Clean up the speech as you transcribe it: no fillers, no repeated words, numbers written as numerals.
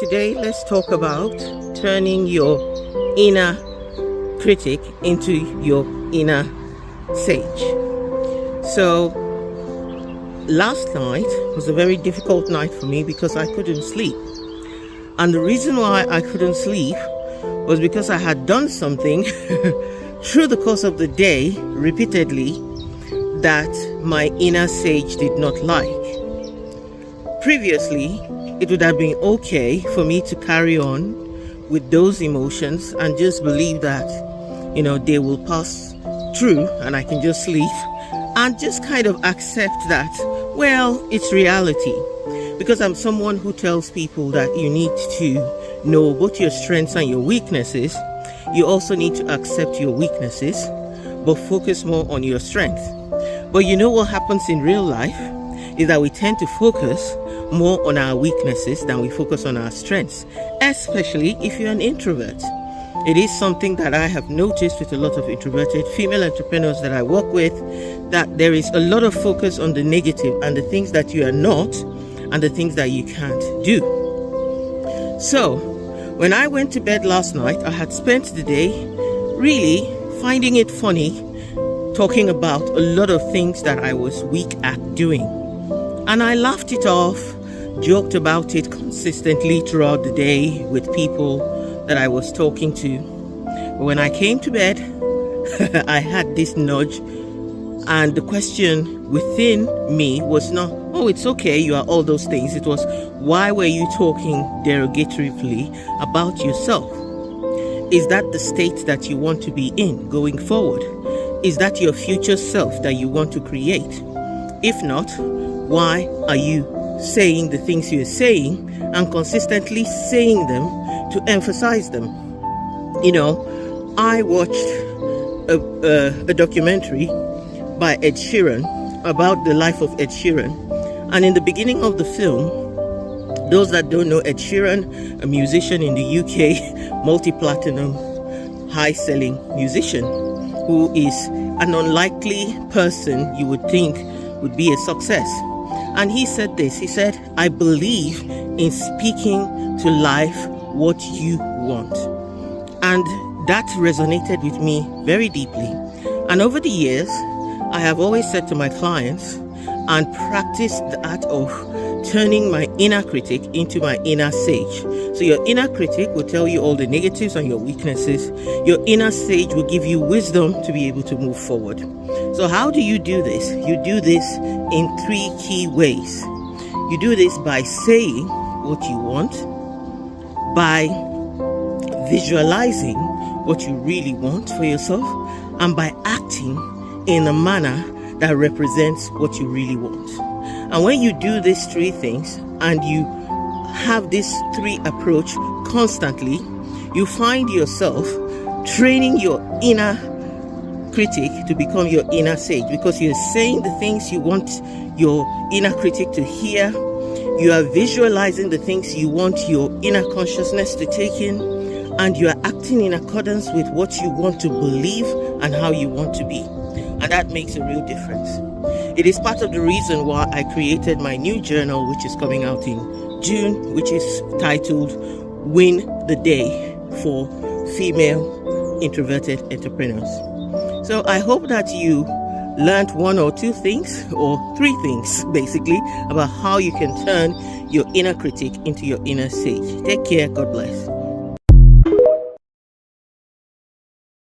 Today, let's talk about turning your inner critic into your inner sage. So, last night was a very difficult night for me because I couldn't sleep. And the reason why I couldn't sleep was because I had done something through the course of the day repeatedly that my inner sage did not like. Previously, it would have been okay for me to carry on with those emotions and just believe that, they will pass through and I can just sleep and just kind of accept that, well, it's reality. Because I'm someone who tells people that you need to know both your strengths and your weaknesses. You also need to accept your weaknesses, but focus more on your strengths. But you know what happens in real life is that we tend to focus more on our weaknesses than we focus on our strengths, especially if you're an introvert. It is something that I have noticed with a lot of introverted female entrepreneurs that I work with, that there is a lot of focus on the negative and the things that you are not and the things that you can't do. So, when I went to bed last night, I had spent the day really finding it funny talking about a lot of things that I was weak at doing. And I laughed it off, joked about it consistently throughout the day with people that I was talking to. But when I came to bed, I had this nudge, and the question within me was not, oh, it's okay, you are all those things. It was, why were you talking derogatively about yourself? Is that the state that you want to be in going forward? Is that your future self that you want to create? If not, why are you saying the things you're saying and consistently saying them to emphasize them? I watched a documentary by Ed Sheeran about the life of Ed Sheeran. And in the beginning of the film, those that don't know Ed Sheeran, a musician in the UK, multi-platinum, high-selling musician, who is an unlikely person you would think would be a success. And he said this, he said, I believe in speaking to life what you want. And that resonated with me very deeply. And over the years, I have always said to my clients and practiced the art of turning my inner critic into my inner sage. So your inner critic will tell you all the negatives and your weaknesses. Your inner sage will give you wisdom to be able to move forward. So how do you do this? You do this in 3 key ways. You do this by saying what you want, by visualizing what you really want for yourself, and by acting in a manner that represents what you really want. And when you do these 3 things and you have this 3 approach constantly, you find yourself training your inner critic to become your inner sage, because you're saying the things you want your inner critic to hear. You are visualizing the things you want your inner consciousness to take in, and you are acting in accordance with what you want to believe and how you want to be. And that makes a real difference. It is part of the reason why I created my new journal, which is coming out in June, which is titled Win the Day for Female Introverted Entrepreneurs. So I hope that you learned 1 or 2 things, or 3 things basically, about how you can turn your inner critic into your inner sage. Take care. God bless.